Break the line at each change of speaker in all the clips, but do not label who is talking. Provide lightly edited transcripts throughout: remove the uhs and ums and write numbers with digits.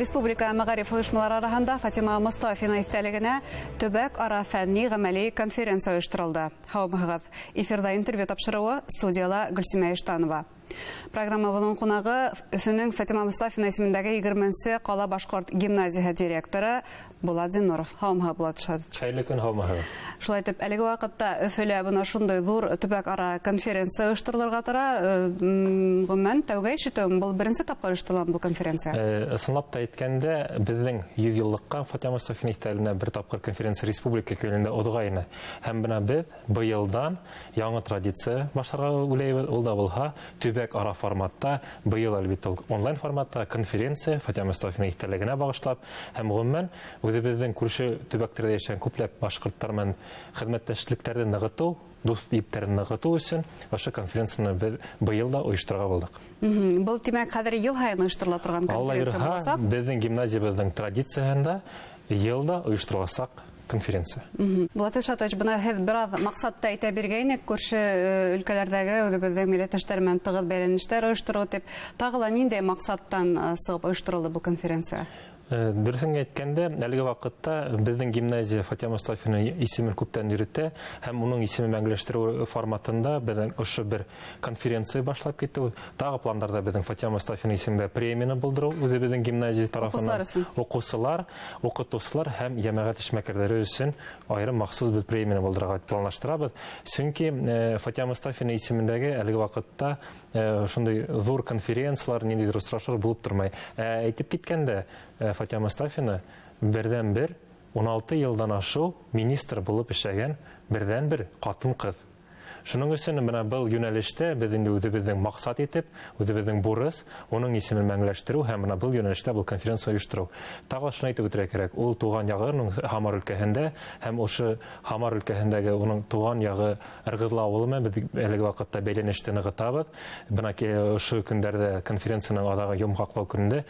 Республика мәгариф оешмалары арасында Фатима Мостафина истәлегенә төбәк ара фәнни гамәли конференция оештырылды. Һаумыгыз, эфирда интервью тапшыруы студияла Гөлсимә Иштанова. Программаның кунагы Өфөнең Фатима Мостафина исемендәге 20-нче кала башкорт гимназиясе директоры Булат Зиннуров. Һаумыгыз, Булат.
Хәерле көн, һаумыгыз.
Шулай итеп, әлеге вакытта Өфөлә бuna шундый зур төбәк ара конференция оештырылырга тора. Гомумән тәүгә ишетәм, бу беренче тапкыр оештырылган бу конференция.
Ысынлап та әйткәндә, безнең 100 еллыкка Фатима Мостафина истәлегенә бер тапкыр конференция республика көнендә удгайны. Һәм бына без быелдан яңа традиция башларга уйлыйбыз. Ул да булса төбәк ара форматта, быел әлбәттә онлайн форматта конференция Фатима Мостафина истәлегенә багышлап, һәм гомумән үзебезнең күрше төбәкләрдә яшәгән күпләп башкортлар белән хезмәттәшлекләрне ныгыту, дуст иптәрне ныгыту өчен ошо конференцияны быел да оештырырга булдык.
Бу тимәк хәзер ел һайын оештырыла торган конференция булса,
безнең гимназиябезнең традициясында елда оештырыласак конференция.
Булат Шатович, бuna һез бераз максатта әйтә биргәйнек, күрше өлкәләрдәге үзебезнең милләттәшләр белән тыгыз бәйләнешләр оештыру дип, тагыла нинди максаттан сыгып оештырылды бу конференция?
Дөресен әйткәндә, әлеге вакытта безнең гимназия Фатима Мостафина исемен күптән йөртә, һәм уның исемен мәңгеләштерү форматында безнең ошо бер конференция башлап китте. Тагы планнарда безнең Фатима Мостафина исемендә премияны булдыру үзебезнең гимназия тарафыннан укучылар, укытучылар һәм җәмәгать эшмәкәрләре өчен аерым махсус бер премияны булдырырга планлаштырабыз. Чөнки Фатима Мостафина исемендәге әлеге вакытта шундый зур конференциялар, ниндидер очрашулар булып тормый. Әйтеп киткәндә, Фатима Мостафина бердән-бер 16 елдан ашу министр булып эшләгән бердән-бер хатын-кыз. Шуның өчен менә бу юнәлештә безнең үзебезнең максат итеп, үзебезнең бурыс, оның исемен мәңгеләштерү һәм менә бу юнәлештә бу конференция оештыру. Тагы шуны әйтеп үтәргә кирәк. Ул туган ягының Хамар өлкәһендә һәм ошо Хамар өлкәһендәге оның туган ягы Ыргызлы авылы без әлеге вакытта бәйләнештә ныгытабыз. Бына ошо көндәрдә конференциянең адагы йомгаклау көнендә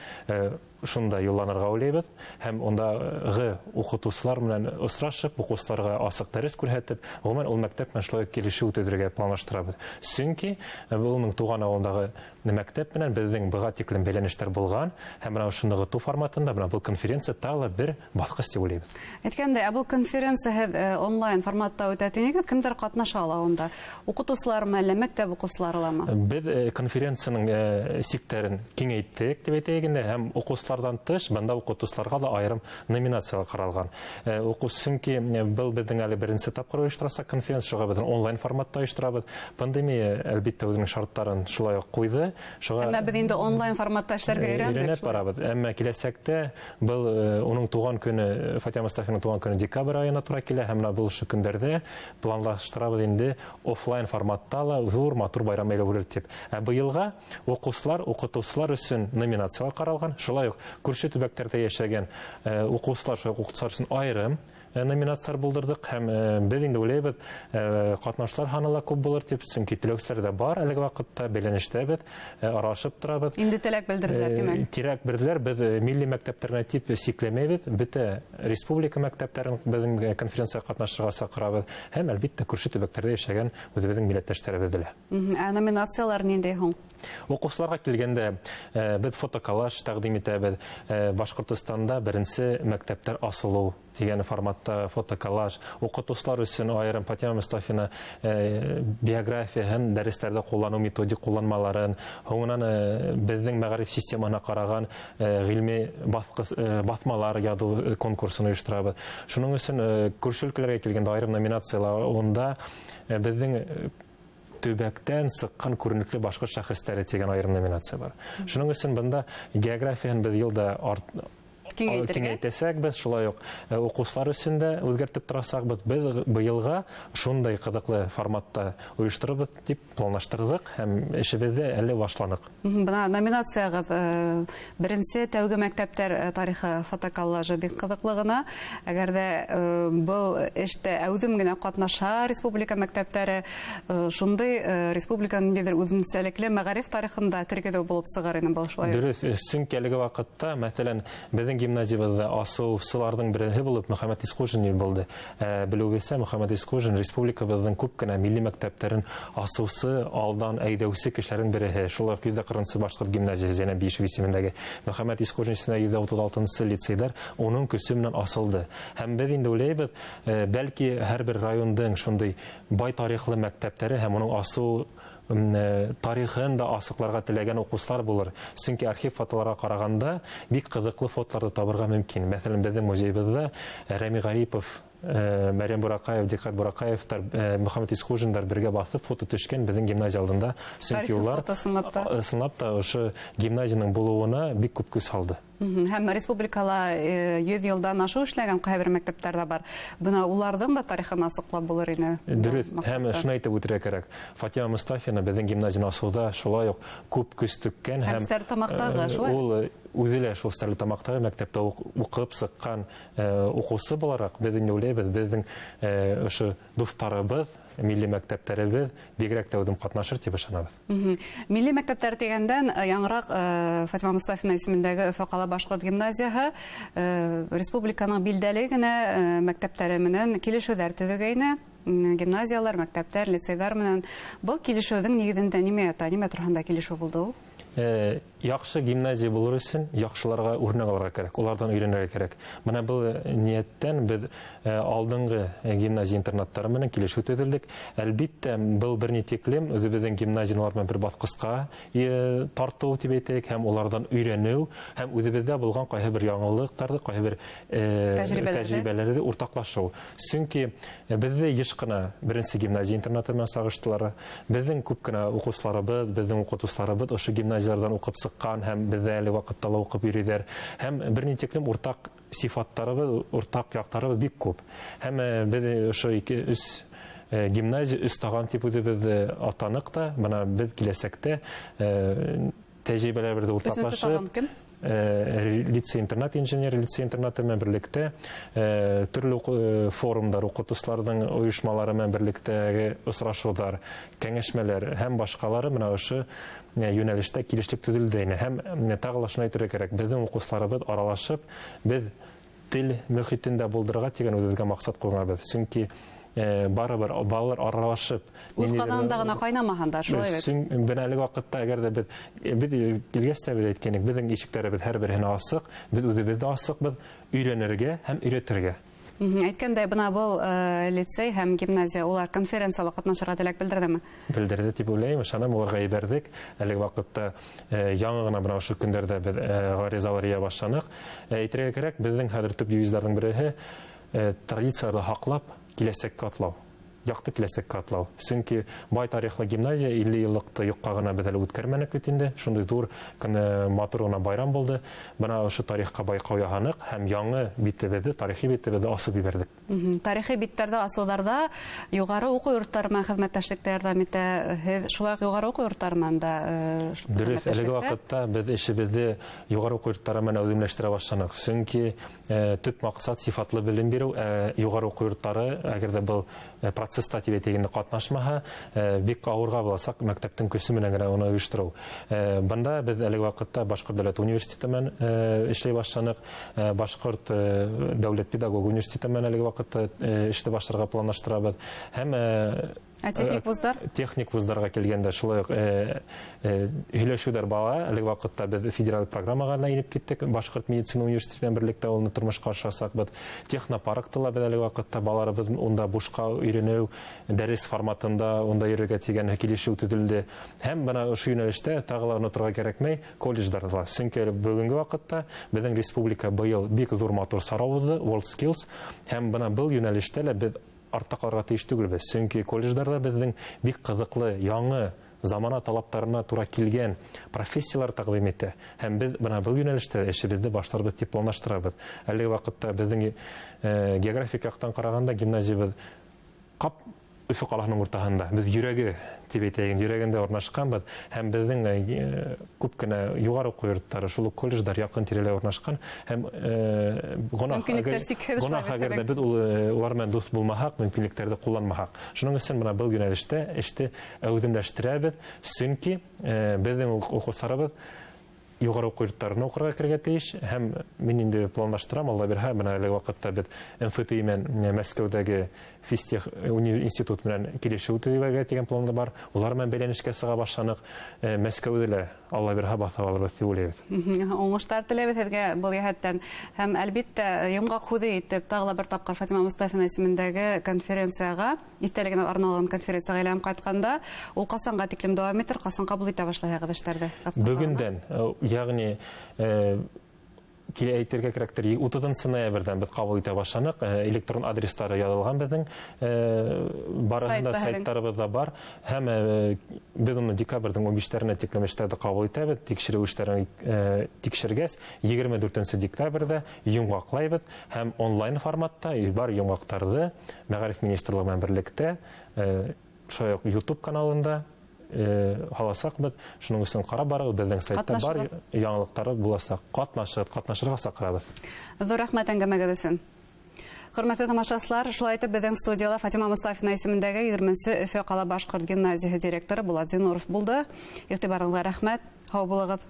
шунда юлланырга уйлыйбыз һәм ондагы укытучылар белән очрашып, укучыларга асык дәрес күрһәтеп, гомумән ул мәктәп белән шулай килешү төзергә планлаштырабыз. Чөнки булның туган авылдагы мәктәп белән безнең быга тиклем бәйләнештәр булган һәм менә шуны ныгыту форматында менә бу конференция тагы бер баскыч дип уйлыйбыз.
Әйткәндә, бу конференция онлайн форматта үтәтенегез, кемдер катнаша ала анда? Укытучылармы, әллә мәктәп укучыларымы? Без
конференциянең сиктерен киңәйттек дип әйтәгәндә, һәм укучылардан тыш, бында укытучыларга да аерым номинациялар каралган. Чөнки бу безнең әле беренче тапкыр оештырасак конференцияга безнең онлайн форматта оештырабыз. Пандемия әлбәттә үзенең шартларын шулай ук куйды.
Әмма без инде онлайн форматта эшләргә өйрәндек.
Әмма киләсәктә бу уның туган көне, Фатима Мостафина туган көне декабрь аена туры килә, һәм бу шу көндәрдә планлаштырабыз инде офлайн форматта ла зур матур байрам әйләүләр дип. Быелга укытучылар өчен номинациялар каралган. Шулай ук күрше төбәкләрдә яшәгән укучылар өчен аерым номинациялар булдырдык һәм без инде уйлыйбыз, катнашучылар саны ла күп булыр дип, чөнки теләкләр дә бар, әлеге вакытта бәйләнештәбез, аралашып торабыз.
Инде теләк белдерделәр, димәк.
Теләк белдерделәр, без милли мәктәпләрне тип сикләмәйбез, бөтә республика мәктәпләрен безнең конференцияга катнашырга чакырабыз һәм әлбәттә күрше төбәкләрдә яшәгән үзебезнең милләттәшләребез дә.
Номинациялар нинди һуң?
Укучыларга килгәндә, без фотоколлаж тәкъдим итәбез. Башкортстанда беренче мәктәптәр асылу дигән форматта фотоколлаж, укытучылар өчен аерым Фатима Мостафина биографияһын дәресләрдә куллану методик кулланмаларын, һуңнан безнең мәгариф системасына караган гыйльми басмалар язу конкурсын оештырабыз. Шуның өчен күрше өлкәләргә килгәндә аерым номинациялар, онда безнең төбәктән сыккан күренекле башка шәхесләр дигән аерым номинация бар. Шуның өчен бында географияны без елда киңәйтәсәк, без шулай ук укучылар өчен дә үзгәртеп торасак, без быелга шундай кызыклы форматта оештырабыз дип планлаштырдык һәм эшебездә әле башланык.
Бына номинациягыз беренче тәүге мәктәптәр тарихы фотоколлажы бик кызыклы гына. Әгәр дә бу эштә әүзем генә катнаша республика мәктәпләре, шундый республиканың ниндидер үзенчәлекле мәгариф тарихында тергәдәү булып сыгар иде бу шулай.
Дөрес, чөнки әлеге вакытта, мәсәлән, безнең гимназиябызда асыусылардың береһе булып Мөхәммәд Исхужин булды. Белүгезсә, Мөхәммәд Исхужин республикабызның күп кенә милли мәктәпләрен асыусы, алдан әйдәүсе кешеләрнең береһе. Шулай ук 140-нчы башкорт гимназиясе Зәйнәп Биишев исемендәге Мөхәммәд Исхужин исемендәге 136-нчы лицейдар оның көсе менән асылды. Һәм без инде уйлыйбыз, бәлки һәрбер райондың шундый бай тарихлы мәктәпләре һәм оның асу тарихын да асыкларга теләгән укучылар булыр. Чөнки архив фотоларга караганда бик кызыклы фотоларны табырга мөмкин. Мәсәлән, безнең музейбызда Рәми Гарипов, Мәрьям Буракаев, Дикат Буракаевтар, Мөхәммәд Исхужиндар бергә басып фото төшкән безнең гимназия алдында. Чөнки улар сынлап та ошо гимназияның булуына бик күп көч салды.
Һәм республикала 100 елдан ашу эшләгән кайбер мәктәпләр дә бар. Бына уларның да тарихын асыклап булыр иде.
Дөрес, һәм шуны әйтеп үтәргә кирәк. Фатима Мустафина безнең гимназияны асуда шулай ук күп көч түккән һәм ул үзе лә шул Стәрлетамактагы мәктәптә укып сыккан укучы буларак безнең уйлыйбыз, безнең ошо дусларыбыз, милли мәктәпләребез бигрәк тә үдем катнашыр дип ышанабыз.
Милли мәктәпләр дигәндән яңрак Фатима Мустафина исемендәге Өфә кала башкорт гимназияһы республиканың билдәле генә мәктәпләре менән килешүләр төзегәйне. Гимназиялар, мәктәпләр, лицейдар менән был килешүнең нигезендә нимә турында килешү булды ул?
Яхшы гимназия булыр өчен яхшыларга үрнәк алырга кирәк, улардан өйрәнергә кирәк. Менә бу нияттән без алдынгы гимназия интернаттары менән килешү төзелдек. Әлбәттә, бу берни тиклем үзебезнең гимназиялар белән бер баскычка тарту дип әйтәйек, һәм улардан өйрәнү, һәм үзебездә булган кайбер яңалыкларны, кайбер тәҗрибәләрне уртаклашу. Чөнки бездә еш кына беренче гимназия интернаты белән сагыштылар. Безнең күп кенә укучыларыбыз, безнең укытучыларыбыз ошо гимназиялардан укып сыккан һәм бездә әле вакытта ла укып йөриләр. Һәм берни тиклем уртак сифаттарыбыз, уртак яктарыбыз бик күп. Һәм без ошо 2-3 гимназия үз таган дип үзебезне атанык та, менә без киләсәктә тәҗрибәләр бирде уртаклашып. Лицей-интернат, инженер лицей-интернаты белән берлектә төрле форумдар, укытучыларның оешмалары белән берлектәге очрашулар, кәңәшмәләр һәм башкалары менә ошо юнәлештә килешлек төзелде. Һәм тагы шуны әйтергә кирәк, безнең укучыларыбыз аралашып, без тел мөхитендә булдырырга дигән үзебезгә максат куйганбыз. Чөнки барыбер балалар аралашып,
узганында гына кайнамаганда шулай бит.
Бен әлеге вакытта әгәр дә без килгәстә без әйткәнек, безнең ишекләребез һәрберенә асык, без үзебездә асыкбыз, өйрәнергә һәм өйрәтергә.
Әйткәндәй, бына был лицей һәм гимназия улар конференцияларда катнашырга теләк белдердеме?
Белдерде дип уйлыйм, ышанам, уларга ибәрдек. Әлеге вакытта яңа гына бына ошо көндәрдә без гаризалар ия башланык. Әйтергә кирәк, безнең хәзер төп девизларның береһе традицияларны хаклап киләсәккә атлау. Якты киләсәккә атлау. Чөнки бай тарихлы гимназия 50 еллыкты юкка гына без әле үткәрмәнек бит инде. Шундый зур матур гына байрам булды. Бына ошо тарихка байкау яһанык һәм яңа битебезне, тарихи битебезне асып ибәрдек.
Тарихи биттәрдә асуларда югары уку йортлары менән хезмәттәшлеккә ярдәм итә. Шулай югары уку йортлары менән да
дөрес, әлеге вакытта без эшебезне югары уку йортлары менән үземләштерә башланык. Чөнки төп максат сифатлы белем бирү, югары уку йортлары әгәр дә бу процесста тибетегенде катнашмаһа, бик авырга буласак мәктәптең көсе менән генә аны оештыру. Бында без әлеге вакытта Башкорт дәүләт университеты менән эшләй башланык. Башкорт дәүләт педагог университеты менән әлеге вакытта эште башларга планлаштырабыз. Һәм
техник вуздар?
Техник вуздарга килгәндә шулай ук һөйләшүләр бара. Әлеге вакытта без федераль программага инеп киттек. Башкорт медицина университеты белән берлектә ул тормышка ашасакбыз. Технопаркта ла без әлеге вакытта балаларыбыз унда бушка өйрәнү, дәрес форматында унда йөрергә дигән килешү төзелде. Һәм бына ошо юнәлештә тагы ла онытырга кирәкмәй колледжларда. Чөнки бүгенге вакытта безнең республика быел бик зур матур сарау узды, World Skills. Һәм бына бу юнәлештә лә без артта калырга тиеш түгелбез. Чөнки колледжларда безнең бик кызыклы, яңа замана талаптарына туры килгән профессиялар тәкъдим итә. Һәм без бына бу юнәлештә эшебезне башларбыз дип планлаштырабыз. Әлеге вакытта безнең географик яктан караганда гимназиябыз кап Өфө каласының уртаһында. Без йөрәге дип әйтәйек, йөрәгендә урнашканбыз. Һәм безнең күп кенә югары уку йортлары, шул колледждар якын тирәләр урнашкан. Һәм гөнаһ әгәр дә без улар белән дуст булмаһак, мөмкинлекләрне кулланмаһак. Шуның өчен менә бу юнәлештә эште әүдемләштерәбез. Чөнки безнең укучыларыбыз югары уку йортларына укырга керергә тиеш. Һәм мин инде планлаштырам, Алла бирһә, менә әлеге вакытта бит МФТИ мен Мәскәүдәге физтех институт белән килешү төзегән дигән планда бар. Улар белән бәйләнешкә сыга башланык. Мәскәүдә лә Алла бирһә бата алырбыз дип уйлыйбыз.
Уңыштар теләбез һеҙгә был йәһәттән. Һәм әлбиттә йомғаҡ һүҙе итеп тагы бер тапҡыр Фатима Мостафина исемендәге конференцияға, истәлегенә арналған конференцияға әйләнеп ҡайтҡанда, ул ҡасанға тиклем дауам итер, ҡасан ҡабул итә башлайһығыҙ эштәрҙе?
Бөгөндән, ягъни әйтергә кәрәктер, 30 ноябрьдән бит ҡабул итә башланыҡ. Электрон адрестары яҙылған беҙҙең, барыһында сайттарыбыҙҙа бар. Һәм беҙ уны декабрҙең 15-тәренә тиклем эштәрҙе ҡабул итәбеҙ. Тикшереү эштәрен тикшергәс, 24 декабрҙә йомғаҡлайбыҙ. Һәм онлайн форматта бар йомғаҡтарҙы Мәғариф министрлығы менән берлектә шулай уҡ YouTube каналында һаласаҡ бит. Шуның өсөн ҡарап барығыҙ, беҙҙең сайтта бар яңылыҡтары буласаҡ. Ҡатнашырға саҡырабыҙ.
Ҙур рәхмәт әңгәмәгеҙ өсөн. Хөрмәтле тамашасылар, шулай итеп беҙҙең студияла Фатима Мостафина исемендәге 20-нче Өфө ҡала башҡорт гимназияһы директоры Булат Зинуров булды. Иғтибарығыҙға рәхмәт. Һау булығыҙ.